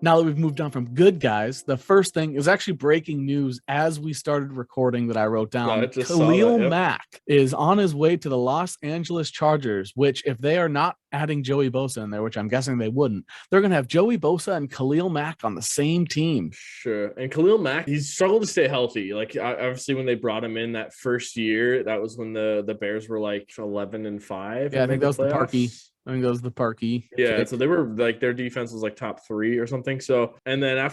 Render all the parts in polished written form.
now that we've moved on from good guys, the first thing is actually breaking news as we started recording that I wrote down. I just Khalil saw that, yep. Mack is on his way to the Los Angeles Chargers, which if they are not adding Joey Bosa in there, which I'm guessing they wouldn't, they're going to have Joey Bosa and Khalil Mack on the same team. Sure. And Khalil Mack, he's struggled to stay healthy. Like obviously when they brought him in that first year, that was when the Bears were like 11-5. Yeah, I think that was the Parkey. I think that was the Parkey. Yeah, pick. so they were like their defense was like top 3 or something. So and then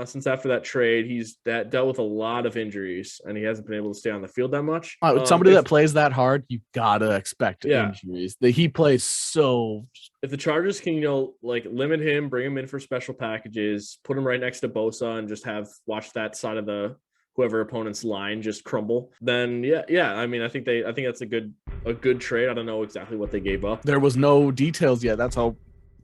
since after that trade, he's dealt with a lot of injuries and he hasn't been able to stay on the field that much. Somebody that plays that hard, you gotta expect injuries. He plays so. If the Chargers can, like limit him, bring him in for special packages, put him right next to Bosa, and just watch that side of the whoever opponent's line just crumble, then yeah. I mean, I think that's a good trade. I don't know exactly what they gave up. There was no details yet. That's how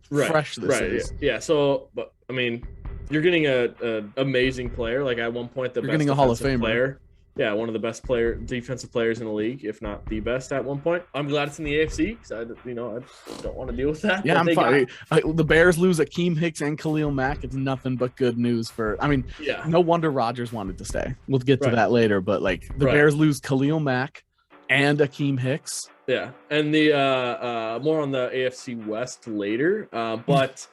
fresh this is. Yeah. So, but I mean, you're getting a amazing player. Like at one point, you're getting a Hall of Famer player. Yeah, one of the best defensive players in the league, if not the best at one point. I'm glad it's in the AFC because I don't want to deal with that. Yeah, I'm fine. The Bears lose Akiem Hicks and Khalil Mack. It's nothing but good news no wonder Rodgers wanted to stay. We'll get to that later, but like the Bears lose Khalil Mack and Akiem Hicks. Yeah, and the more on the AFC West later, but.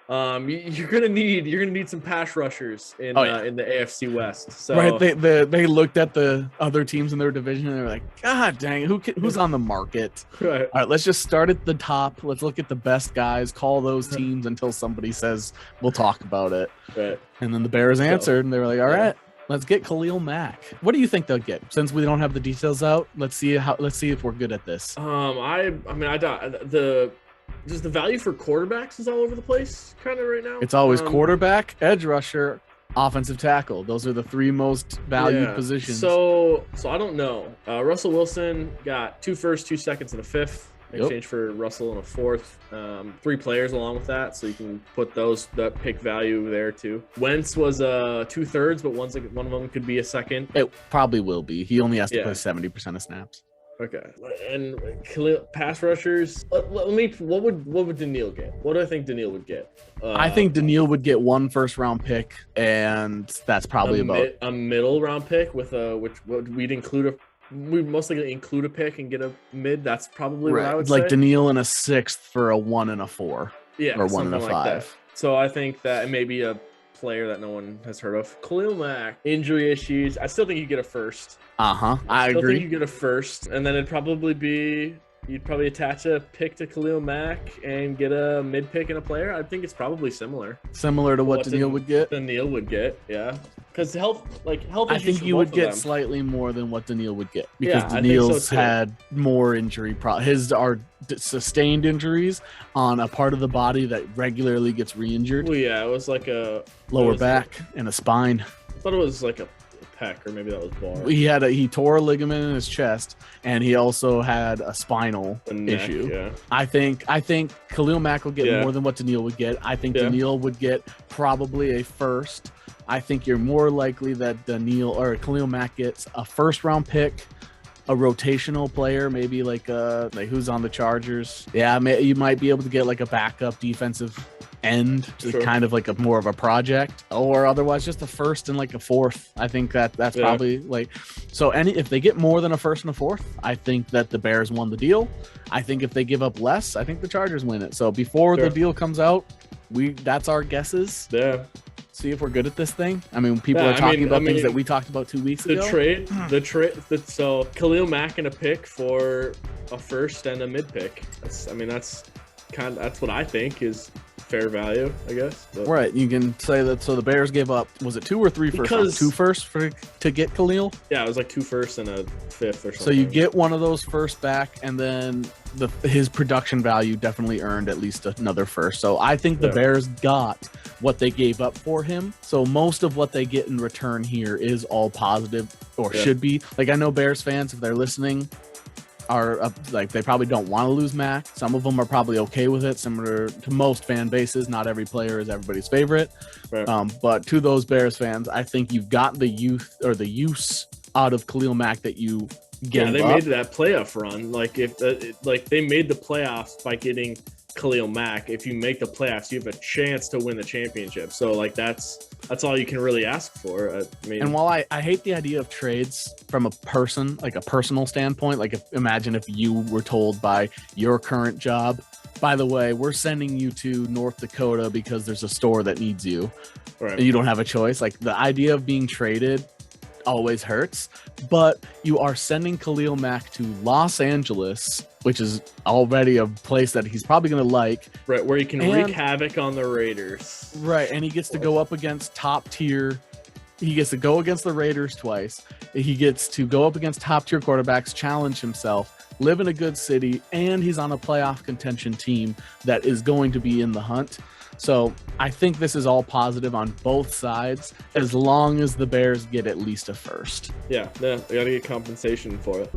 You're gonna need some pass rushers in the AFC West. So right, they looked at the other teams in their division and they're like, God dang, who's on the market? Right. All right, let's just start at the top. Let's look at the best guys. Call those teams until somebody says we'll talk about it. Right. And then the Bears answered, and they were like, all right. Let's get Khalil Mack. What do you think they'll get? Since we don't have the details out, let's see if we're good at this. Just the value for quarterbacks is all over the place kind of right now. It's always quarterback, edge rusher, offensive tackle. Those are the 3 most valued positions. So I don't know. Russell Wilson got 2 firsts, 2 seconds, and a 5th in exchange for Russell and a 4th. 3 players along with that, so you can put that pick value there too. Wentz was 2/3, but one of them could be a second. It probably will be. He only has to play 70% of snaps. Okay, and pass rushers. What would Daniil get? What do I think Daniil would get? I think Daniil would get 1 first-round pick, and that's probably about a middle round pick with we'd mostly include a pick and get a mid. That's probably what I would say. Like Daniil and a 6th for a 1 and a 4. Yeah, or 1 and a 5. Like that. So I think that maybe a player that no one has heard of. Khalil Mack, injury issues. I still think you get a 1st. I agree. Think you get a 1st, and then it'd probably be you'd probably attach a pick to Khalil Mack and get a mid pick and a player. I think it's probably similar to what Daniil would get. Daniil would get, yeah. Because health. I think you would get slightly more than what Daniil would get because Daniil's had more injury. His are sustained injuries on a part of the body that regularly gets re-injured. Well, yeah, it was like a lower back and a spine. I thought it was like a pec, or maybe that was bar. He tore a ligament in his chest, and he also had a spinal issue. Yeah. I think Khalil Mack will get more than what Daniil would get. I think Daniil would get probably a 1st. I think you're more likely that Khalil Mack gets a 1st-round pick, a rotational player, maybe like who's on the Chargers. Yeah, you might be able to get like a backup defensive end, kind of like more of a project, or otherwise just a 1st and like a 4th. I think that's probably like so. If they get more than a 1st and a 4th, I think that the Bears won the deal. I think if they give up less, I think the Chargers win it. So before the deal comes out, that's our guesses. Yeah. See if we're good at this thing. I mean, people are talking about things that we talked about 2 weeks ago. The trade. So Khalil Mack and a pick for a 1st and a mid pick. That's what I think is fair value, I guess. But. Right, you can say that. So the Bears gave up, was it 2 or 3 firsts? 2 firsts to get Khalil? Yeah, it was like 2 firsts and a 5th or something. So you get one of those first back, and then his production value definitely earned at least another 1st. So I think the Bears got what they gave up for him. So most of what they get in return here is all positive, or should be. Like, I know Bears fans, if they're listening, are like, they probably don't want to lose Mack. Some of them are probably okay with it, similar to most fan bases. Not every player is everybody's favorite. Right. But to those Bears fans, I think you've got the use out of Khalil Mack that you gave they up. made that playoff run. Like, if they made the playoffs by getting Khalil Mack, if you make the playoffs, you have a chance to win the championship. So like that's all you can really ask for. I mean, and while I hate the idea of trades from a personal standpoint, like imagine if you were told by your current job, by the way, we're sending you to North Dakota because there's a store that needs you, right, and you don't have a choice. Like the idea of being traded always hurts, but you are sending Khalil Mack to Los Angeles, which is already a place that he's probably going to like. Right, where he can wreak havoc on the Raiders. Right, and he gets to go up against top tier. He gets to go against the Raiders twice. He gets to go up against top tier quarterbacks, challenge himself, live in a good city, and he's on a playoff contention team that is going to be in the hunt. So I think this is all positive on both sides, as long as the Bears get at least a first. Yeah, we got to get compensation for it.